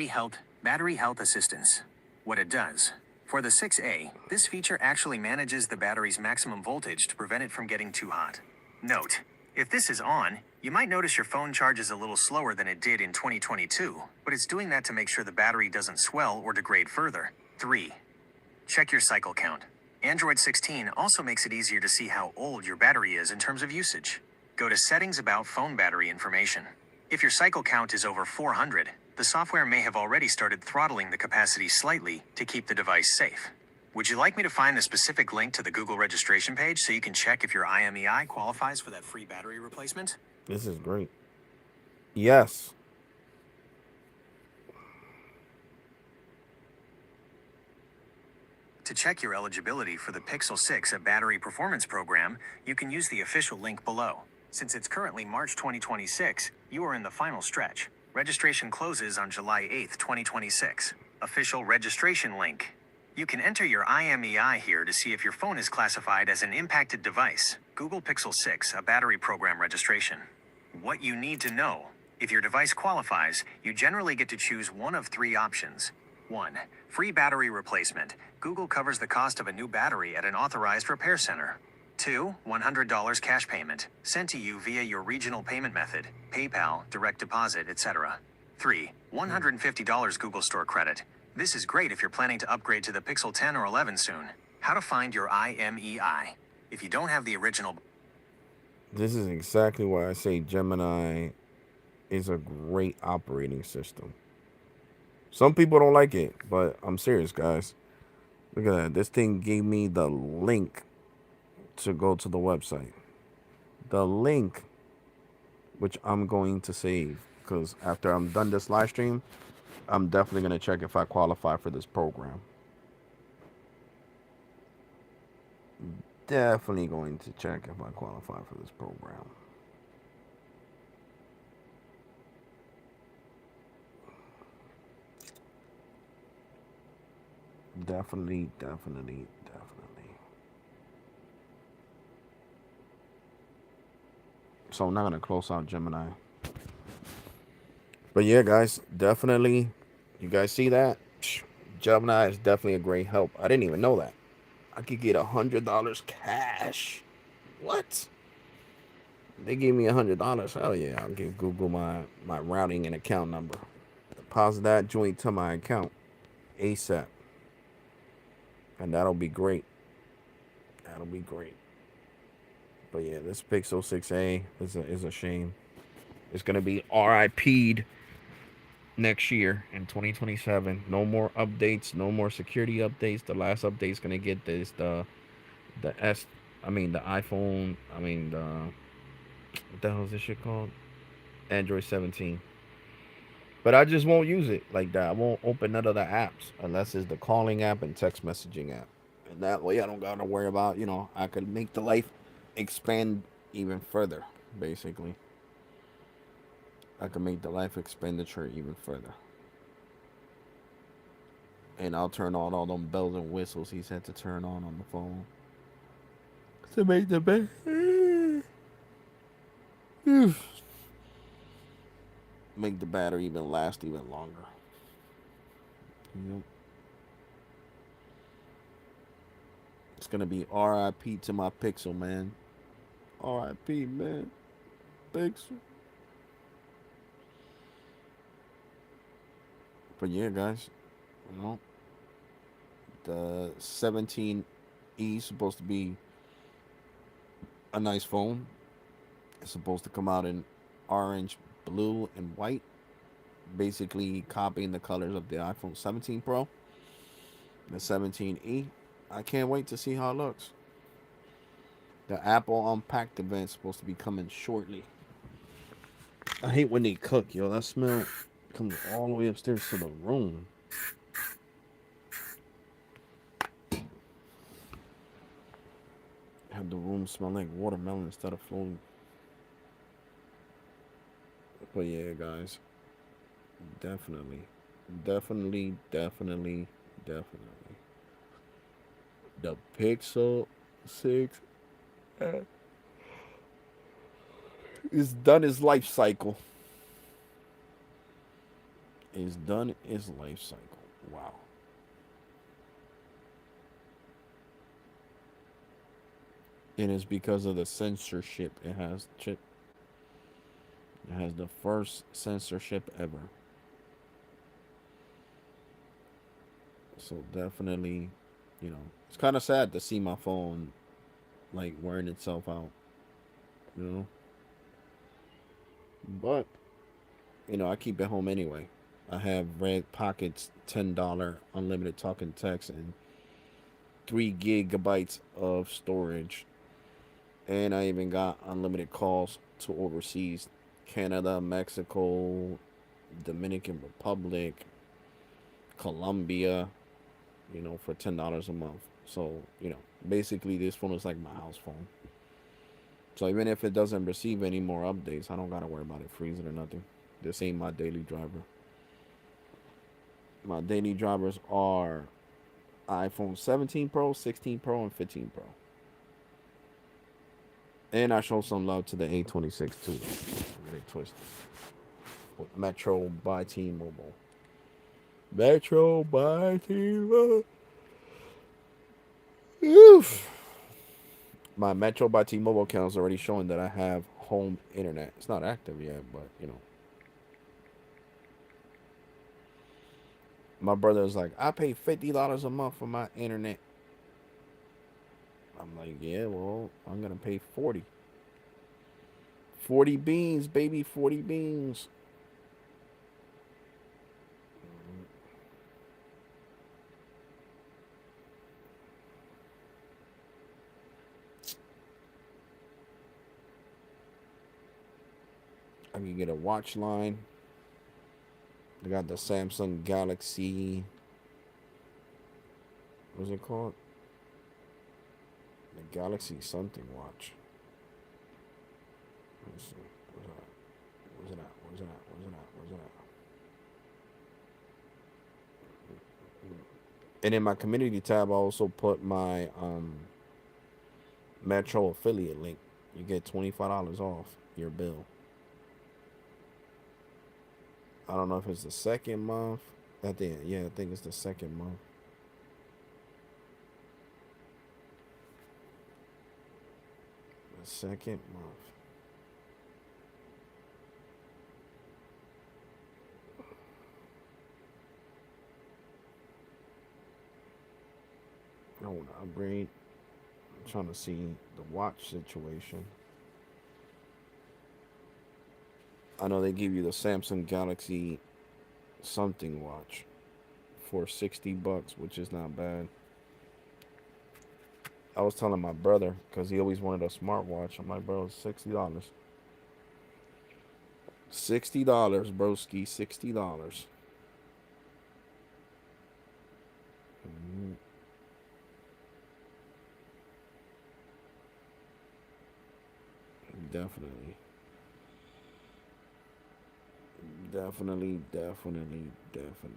Health Assistance. What it does. For the 6A, this feature actually manages the battery's maximum voltage to prevent it from getting too hot. Note, if this is on, you might notice your phone charges a little slower than it did in 2022, but it's doing that to make sure the battery doesn't swell or degrade further. 3. Check your cycle count. Android 16 also makes it easier to see how old your battery is in terms of usage. Go to Settings About Phone Battery Information. If your cycle count is over 400, the software may have already started throttling the capacity slightly to keep the device safe. Would you like me to find the specific link to the Google registration page so you can check if your IMEI qualifies for that free battery replacement? This is great. Yes. To check your eligibility for the Pixel 6 A Battery Performance Program, you can use the official link below. Since it's currently March 2026, you are in the final stretch. Registration closes on July 8th, 2026. Official registration link. You can enter your IMEI here to see if your phone is classified as an impacted device. Google Pixel 6 A Battery Program Registration. What you need to know. If your device qualifies, you generally get to choose one of three options. 1. Free battery replacement. Google covers the cost of a new battery at an authorized repair center. 2. $100 cash payment, sent to you via your regional payment method, PayPal, direct deposit, etc. 3. $150 Google Store credit. This is great if you're planning to upgrade to the Pixel 10 or 11 soon. How to find your IMEI. If you don't have the original... This is exactly why I say Gemini is a great operating system. Some people don't like it, but I'm serious, guys. Look at that. This thing gave me the link to go to the website. The link, which I'm going to save, because after I'm done this live stream, I'm definitely going to check if I qualify for this program. Definitely going to check if I qualify for this program. Definitely. So I'm not going to close out Gemini. But yeah, guys, definitely. You guys see that? Gemini is definitely a great help. I didn't even know that. I could get $100 cash. What? They gave me $100. Hell yeah, I'll give Google my routing and account number. Deposit that joint to my account ASAP. And that'll be great. That'll be great. But yeah, this Pixel 6a is a shame. It's gonna be RIP'd next year in 2027. No more updates, no more security updates. The last update's gonna get this the S the iPhone, what the hell is this shit called? Android 17. But I just won't use it like that. I won't open none of the apps unless it's the calling app and text messaging app. And that way I don't gotta worry about, I could make the life expand even further, basically. I can make the life expenditure even further. And I'll turn on all them bells and whistles he said to turn on the phone. To make the best. Make the battery even last even longer. Yep. It's gonna be RIP to my Pixel, man. RIP, man. Pixel. But yeah, guys, the 17E is supposed to be a nice phone. It's supposed to come out in orange, blue, and white, basically copying the colors of the iPhone 17 Pro. The 17E. I can't wait to see how it looks. The Apple Unpacked event is supposed to be coming shortly. I hate when they cook, yo. That smell comes all the way upstairs to the room. Have the room smell like watermelon instead of floating. But yeah, guys. Definitely. The Pixel 6 is done its life cycle. It's done its life cycle. Wow. And it's because of the censorship it has. It has the first censorship ever. So definitely, it's kind of sad to see my phone like wearing itself out. But I keep it home anyway. I have Red Pockets $10 unlimited talking text and 3 GB of storage. And I even got unlimited calls to overseas: Canada, Mexico, Dominican Republic, Colombia, for $10 a month. So, basically this phone is like my house phone. So even if it doesn't receive any more updates, I don't gotta worry about it freezing or nothing. This ain't my daily driver. My daily drivers are iPhone 17 Pro, 16 Pro, and 15 Pro. And I show some love to the A26 too. Really twisted. With Metro by T-Mobile. Metro by T-Mobile. Oof. My Metro by T-Mobile account is already showing that I have home internet. It's not active yet, but my brother is like, I pay $50 a month for my internet. I'm like, yeah, well, I'm gonna pay 40. 40 beans, baby, 40 beans. I can get a watch line. They got the Samsung Galaxy. What's it called? The Galaxy something watch. Let's see. Where's it at? Where's it at? Where's it at? Where's it at? Where's it at? And in my community tab, I also put my Metro affiliate link. You get $25 off your bill. I don't know if it's the second month. I think it's the second month. The second month. I want to upgrade. I'm trying to see the watch situation. I know they give you the Samsung Galaxy something watch for $60, which is not bad. I was telling my brother because he always wanted a smartwatch. I'm like, bro, it's $60. $60, broski, $60. Mm, definitely, definitely, definitely, definitely.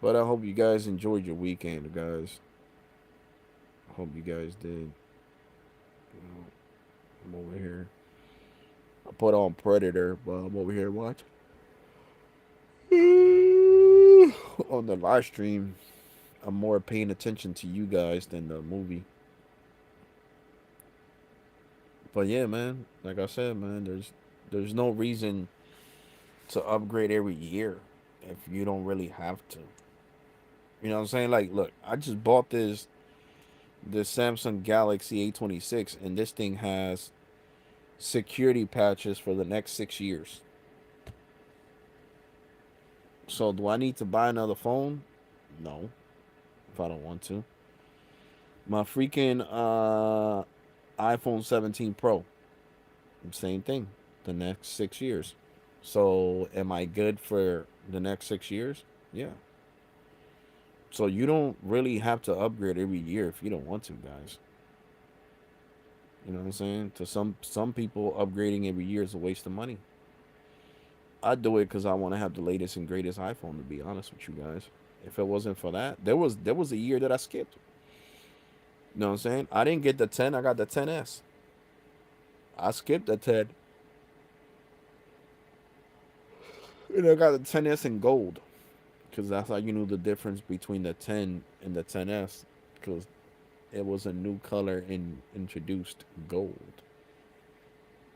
But I hope you guys enjoyed your weekend, guys. I hope you guys did. I'm over here. I put on Predator, but I'm over here watching on the live stream. I'm more paying attention to you guys than the movie. But yeah, man, like I said, man, there's no reason to upgrade every year if you don't really have to. You know what I'm saying? Like, look, I just bought this Samsung Galaxy A26, and this thing has security patches for the next 6 years. So do I need to buy another phone? No, if I don't want to. My freaking iPhone 17 Pro, same thing. The next 6 years. So am I good for the next 6 years? Yeah. So you don't really have to upgrade every year if you don't want to, guys. You know what I'm saying? To some people, upgrading every year is a waste of money. I do it because I want to have the latest and greatest iPhone. To be honest with you guys, if it wasn't for that, there was a year that I skipped. You know what I'm saying? I didn't get the 10. I got the 10s. I skipped the 10, and I got the 10s in gold because that's how you knew the difference between the 10 and the 10s because it was a new color in introduced gold.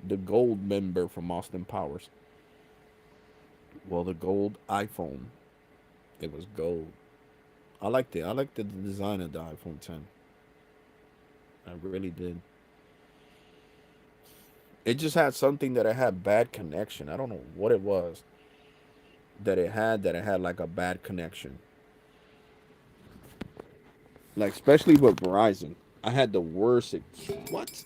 The gold member from Austin Powers. Well, the gold iPhone. It was gold. I liked it. I liked the design of the iPhone 10. I really did. It just had something that it had bad connection. I don't know what it was that it had like a bad connection. Like especially with Verizon. I had the worst what?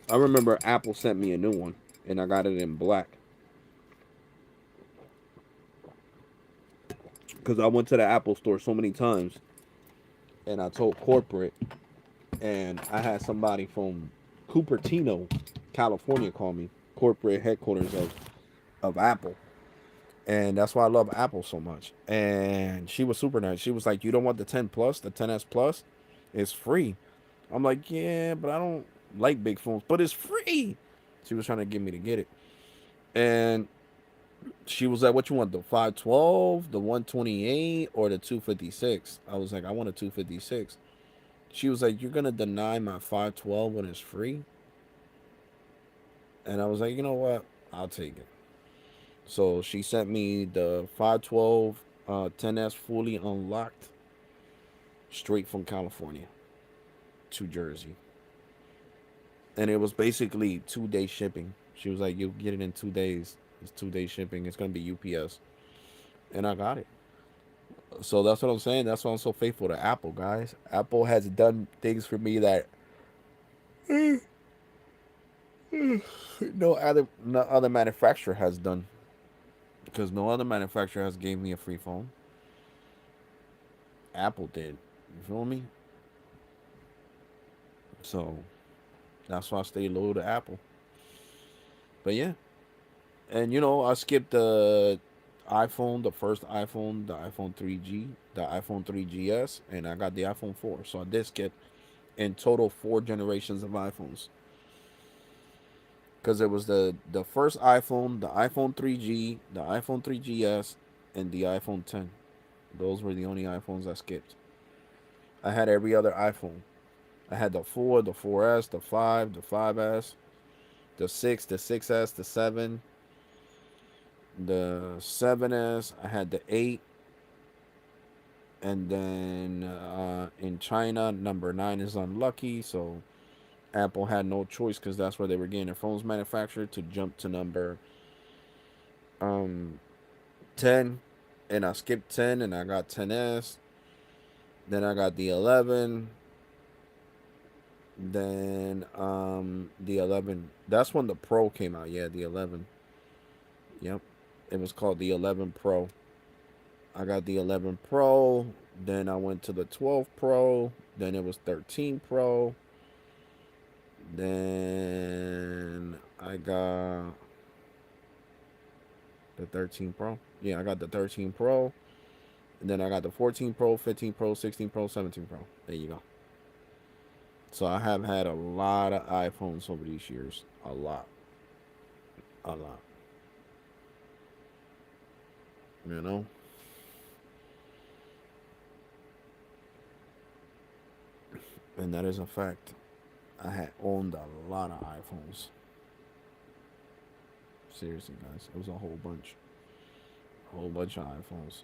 I remember Apple sent me a new one and I got it in black. because I went to the Apple store so many times, and I told corporate, and I had somebody from Cupertino, California, call me, corporate headquarters of Apple, and that's why I love Apple so much. And she was super nice. She was like, "You don't want the 10 plus, the 10s plus, it's free." I'm like, "Yeah, but I don't like big phones, but it's free." She was trying to get me to get it, and she was like, "What you want? The 512, the 128, or the 256?" I was like, "I want a 256." She was like, "You're gonna deny my 512 when it's free?" And I was like, "You know what? I'll take it." So she sent me the 512 10s fully unlocked straight from California to Jersey. And it was basically 2 day shipping. She was like, "You'll get it in 2 days. It's 2 day shipping. It's gonna be UPS." And I got it. So that's what I'm saying. That's why I'm so faithful to Apple, guys. Apple has done things for me that no other manufacturer has done. Because no other manufacturer has gave me a free phone. Apple did. You feel me? So that's why I stay loyal to Apple. But yeah. And I skipped the iPhone, the first iPhone, the iPhone 3G, the iPhone 3GS, and I got the iPhone 4. So I did skip in total 4 generations of iPhones. Because it was the first iPhone, the iPhone 3G, the iPhone 3GS, and the iPhone 10. Those were the only iPhones I skipped. I had every other iPhone. I had the 4, the 4S, the 5, the 5S, the 6, the 6S, the 7, the 7S. I had the 8, and then in China, number 9 is unlucky, so Apple had no choice because that's where they were getting their phones manufactured to jump to number um 10, and I skipped 10 and I got 10s. Then I got the 11. Then the 11. That's when the Pro came out. Yeah, the 11. Yep. It was called the 11 Pro. I got the 11 Pro. Then I went to the 12 Pro. Then it was 13 Pro. Then I got the 13 Pro. Yeah, I got the 13 Pro. And then I got the 14 Pro, 15 Pro, 16 Pro, 17 Pro. There you go. So I have had a lot of iPhones over these years. A lot. A lot. You know? And that is a fact. I had owned a lot of iPhones. Seriously, guys. It was a whole bunch. A whole bunch of iPhones.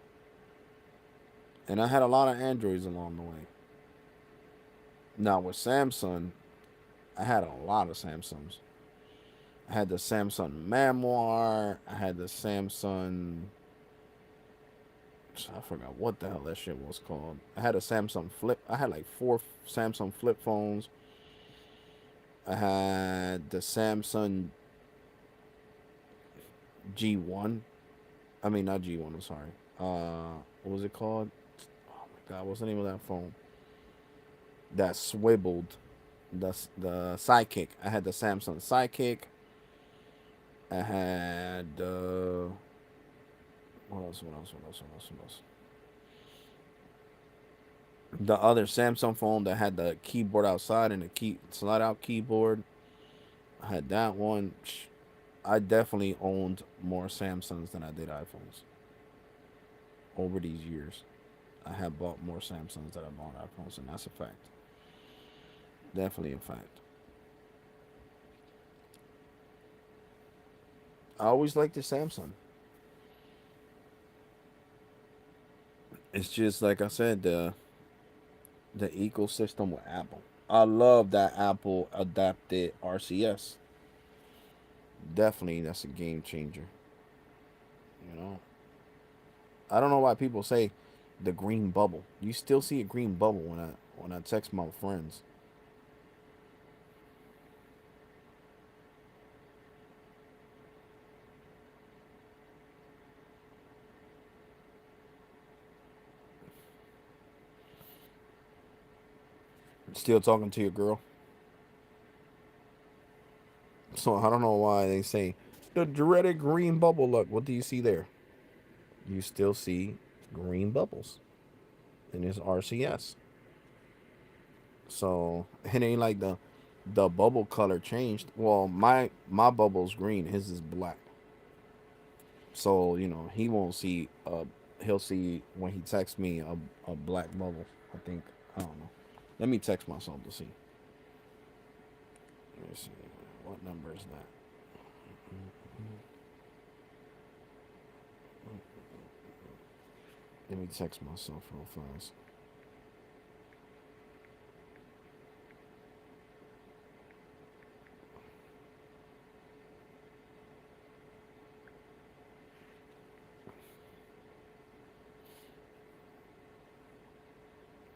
And I had a lot of Androids along the way. Now, with Samsung, I had a lot of Samsungs. I had the Samsung Memoir. I had the Samsung. I forgot what the hell that shit was called. I had a Samsung Flip. I had like 4 Samsung flip phones. I had the Samsung G1. I mean, not G1. I'm sorry. What was it called? Oh my God, what's the name of that phone? That swiveled. The Sidekick. I had the Samsung Sidekick. I had what else? What else? What else? What else? What else? The other Samsung phone that had the keyboard outside and the key slide out keyboard. I had that one. I definitely owned more Samsungs than I did iPhones over these years. I have bought more Samsungs than I bought iPhones, and that's a fact. Definitely a fact. I always liked the Samsung. It's just like I said, the ecosystem with Apple. I love that Apple adapted RCS. Definitely, that's a game changer. You know, I don't know why people say the green bubble. You still see a green bubble when I text my friends. Still talking to your girl. So I don't know why they say the dreaded green bubble. Look, what do you see there? You still see green bubbles in this RCS. So it ain't like the bubble color changed. Well, my bubble's green. His is black. So he won't see. He'll see when he texts me a black bubble. I think I don't know. Let me text myself to see. Let me see. What number is that? Let me text myself real fast.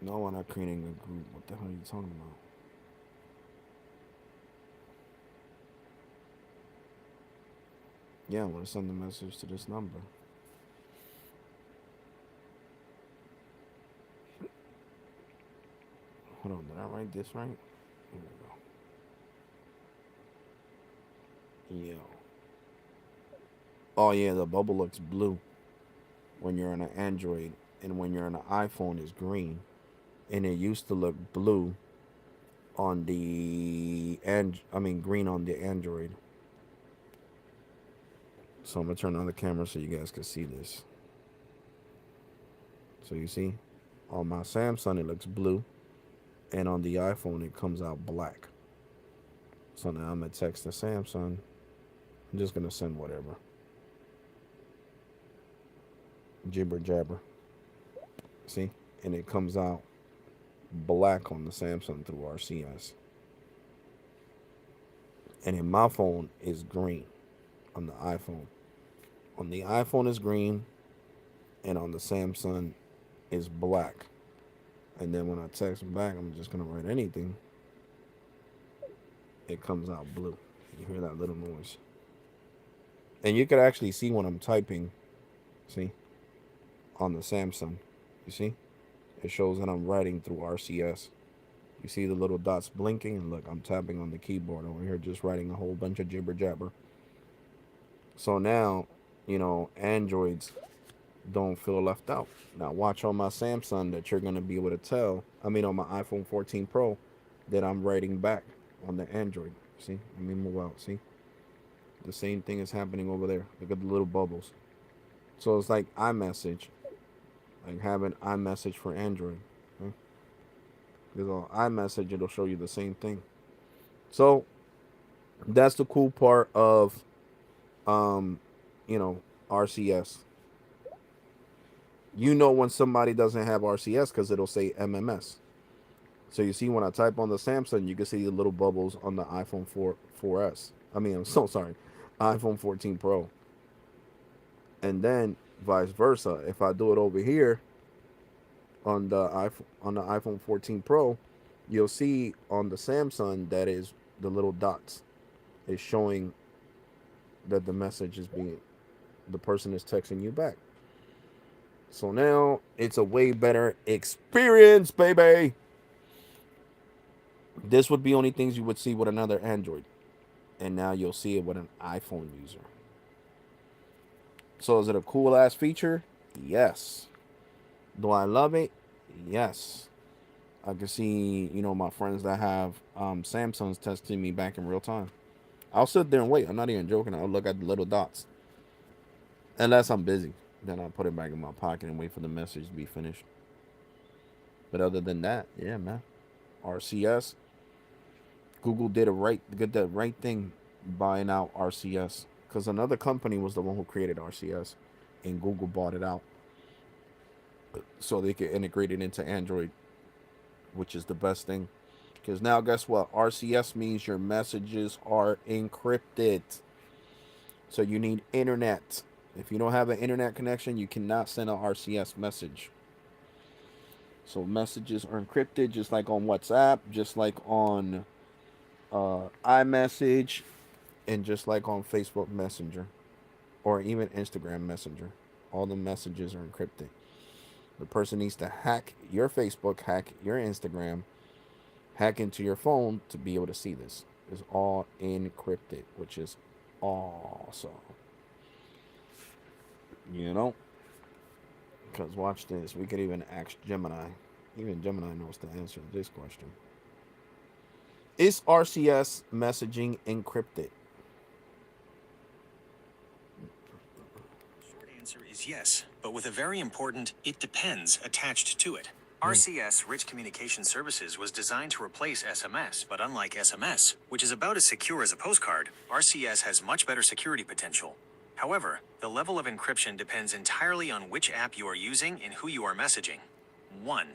No, I'm not creating a group. What the hell are you talking about? Yeah, let's send a message to this number. Hold on, did I write this right? Here we go. Yo. Oh yeah, the bubble looks blue when you're on an Android, and when you're on an iPhone, is green. And it used to look blue on the green on the Android. So I'm gonna turn on the camera so you guys can see this. So you see, on my Samsung it looks blue, and on the iPhone it comes out black. So now I'm gonna text the Samsung. I'm just gonna send whatever. Jibber jabber. See? And it comes out black on the Samsung through RCS. And in my phone is green on the iPhone. On the iPhone is green, and on the Samsung is black. And then when I text back, I'm just gonna write anything. It comes out blue. You hear that little noise. And you could actually see when I'm typing, see, on the Samsung. You see? It shows that I'm writing through RCS. You see the little dots blinking, and look, I'm tapping on the keyboard over here, just writing a whole bunch of jibber jabber. So now, Androids don't feel left out. Now, watch on my Samsung that you're going to be able to tell, on my iPhone 14 Pro, that I'm writing back on the Android. See? Let me move out. See? The same thing is happening over there. Look at the little bubbles. So it's like iMessage, like having iMessage for Android. Okay? Because on iMessage, it'll show you the same thing. So that's the cool part of, um, RCS. You know when somebody doesn't have RCS because it'll say MMS. So you see when I type on the Samsung, you can see the little bubbles on the iPhone 4S. I'm so sorry, iPhone 14 Pro. And then vice versa. If I do it over here on the iPhone 14 Pro, you'll see on the Samsung that is the little dots is showing that the person is texting you back. So now it's a way better experience, baby. This would be only things you would see with another Android, and now you'll see it with an iPhone user. So is it a cool ass feature? Yes. Do I love it? Yes. I can see, my friends that have Samsungs texting me back in real time. I'll sit there and wait. I'm not even joking. I'll look at the little dots. Unless I'm busy. Then I'll put it back in my pocket and wait for the message to be finished. But other than that, yeah, man. RCS. Google did the right thing buying out RCS. Because another company was the one who created RCS. And Google bought it out. So they could integrate it into Android. Which is the best thing. Because now, guess what? RCS means your messages are encrypted. So you need internet. If you don't have an internet connection, you cannot send an RCS message. So messages are encrypted, just like on WhatsApp, just like on iMessage, and just like on Facebook Messenger, or even Instagram Messenger. All the messages are encrypted. The person needs to hack your Facebook, hack your Instagram, hack into your phone to be able to see this. It's all encrypted, which is awesome. You know? Because watch this. We could even ask Gemini. Even Gemini knows the answer to this question. Is RCS messaging encrypted? Short answer is yes, but with a very important "it depends" attached to it. RCS, Rich Communication Services, was designed to replace SMS, but unlike SMS, which is about as secure as a postcard, RCS has much better security potential. However, the level of encryption depends entirely on which app you are using and who you are messaging. 1.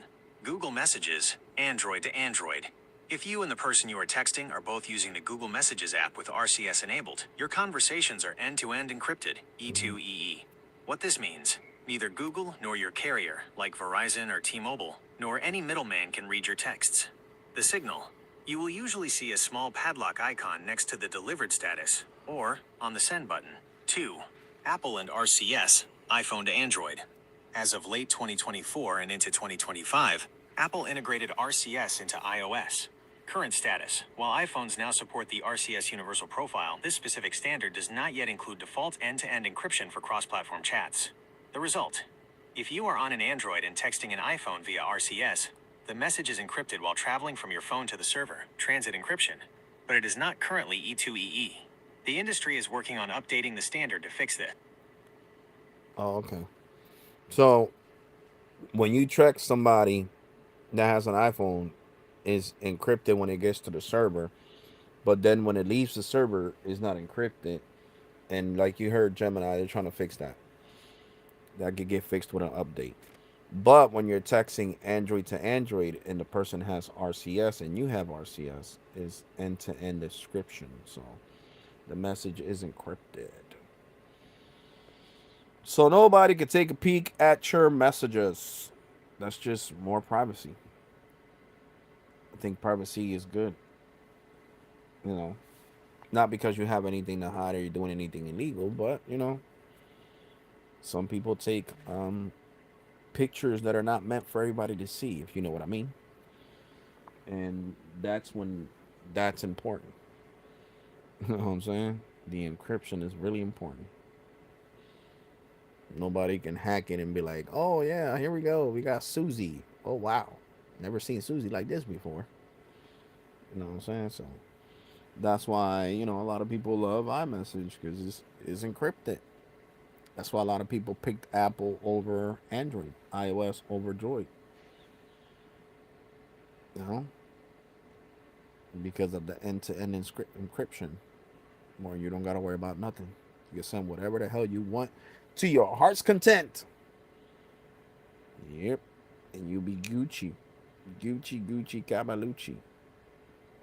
Google Messages, Android to Android. If you and the person you are texting are both using the Google Messages app with RCS enabled, your conversations are end-to-end encrypted, E2EE. What this means: neither Google nor your carrier, like Verizon or T-Mobile, nor any middleman can read your texts. The signal: you will usually see a small padlock icon next to the delivered status, or on the send button. 2. Apple and RCS, iPhone to Android. As of late 2024 and into 2025, Apple integrated RCS into iOS. Current status: while iPhones now support the RCS Universal Profile, this specific standard does not yet include default end-to-end encryption for cross-platform chats. The result: if you are on an Android and texting an iPhone via RCS, the message is encrypted while traveling from your phone to the server, transit encryption, but it is not currently E2EE. The industry is working on updating the standard to fix this. Oh, okay. So when you track somebody that has an iPhone, is encrypted when it gets to the server, but then when it leaves the server, is not encrypted. And like you heard Gemini, they're trying to fix that. That could get fixed with an update. But when you're texting Android to Android and the person has RCS and you have RCS, is end to end encryption. So the message is encrypted. So nobody could take a peek at your messages. That's just more privacy. I think privacy is good. You know, not because you have anything to hide or you're doing anything illegal, but some people take pictures that are not meant for everybody to see, if you know what I mean. And that's when that's important. You know what I'm saying? The encryption is really important. Nobody can hack it and be like, oh, yeah, here we go. We got Susie. Oh, wow. Never seen Susie like this before. You know what I'm saying? So that's why, a lot of people love iMessage because it's encrypted. That's why a lot of people picked Apple over Android, iOS over Droid. You know, because of the end-to-end encryption, where you don't gotta worry about nothing. You can send whatever the hell you want to your heart's content. Yep, and you be Gucci, Gucci, Cabalucci.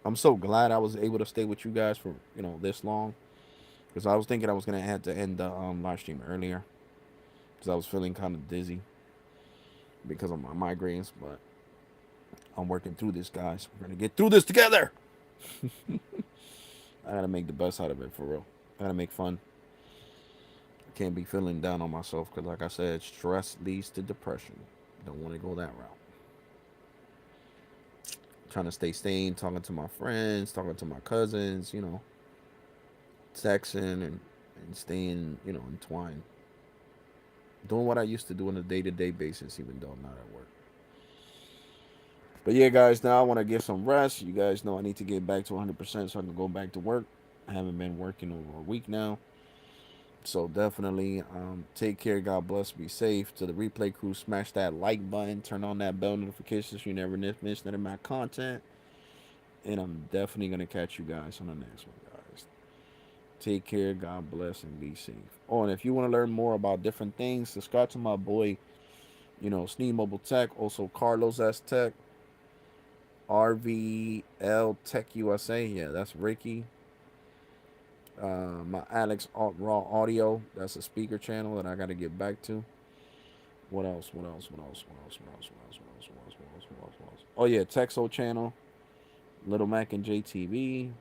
I'm so glad I was able to stay with you guys for this long, because I was thinking I was gonna have to end the live stream earlier, because I was feeling kind of dizzy because of my migraines, but I'm working through this, guys. We're gonna get through this together. I gotta make the best out of it, for real. I gotta make fun. I can't be feeling down on myself because, like I said, stress leads to depression. Don't want to go that route. Trying to stay sane, talking to my friends, talking to my cousins, texting and staying, entwined. Doing what I used to do on a day-to-day basis, even though I'm not at work. But yeah, guys, now I want to get some rest. You guys know I need to get back to 100% so I can go back to work. I haven't been working over a week now. So definitely take care. God bless. Be safe. To the replay crew, smash that like button. Turn on that bell notification so you never miss none of my content. And I'm definitely going to catch you guys on the next one, guys. Take care. God bless and be safe. Oh, and if you want to learn more about different things, subscribe to my boy, Sneed Mobile Tech. Also, Carlos S Tech. RVL Tech USA. Yeah, that's Ricky. My Alex Raw Audio. That's a speaker channel that I got to get back to. What else? What else? What else? What else? What else? What else? What else? What else? What else? What else? What else? Oh yeah, Texo channel. Little Mac and JTV.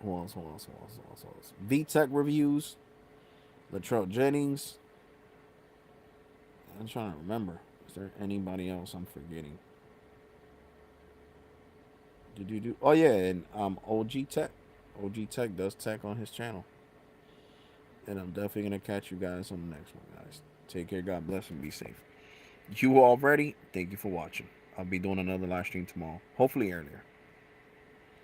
Who else? Who else? Who else? Who else? Who else? VTech reviews. Latrell Jennings. I'm trying to remember. Is there anybody else I'm forgetting? Did you do? Oh yeah, and OG Tech, OG Tech does tech on his channel, and I'm definitely gonna catch you guys on the next one, guys. Take care, God bless, and be safe. You all ready? Thank you for watching. I'll be doing another live stream tomorrow, hopefully earlier.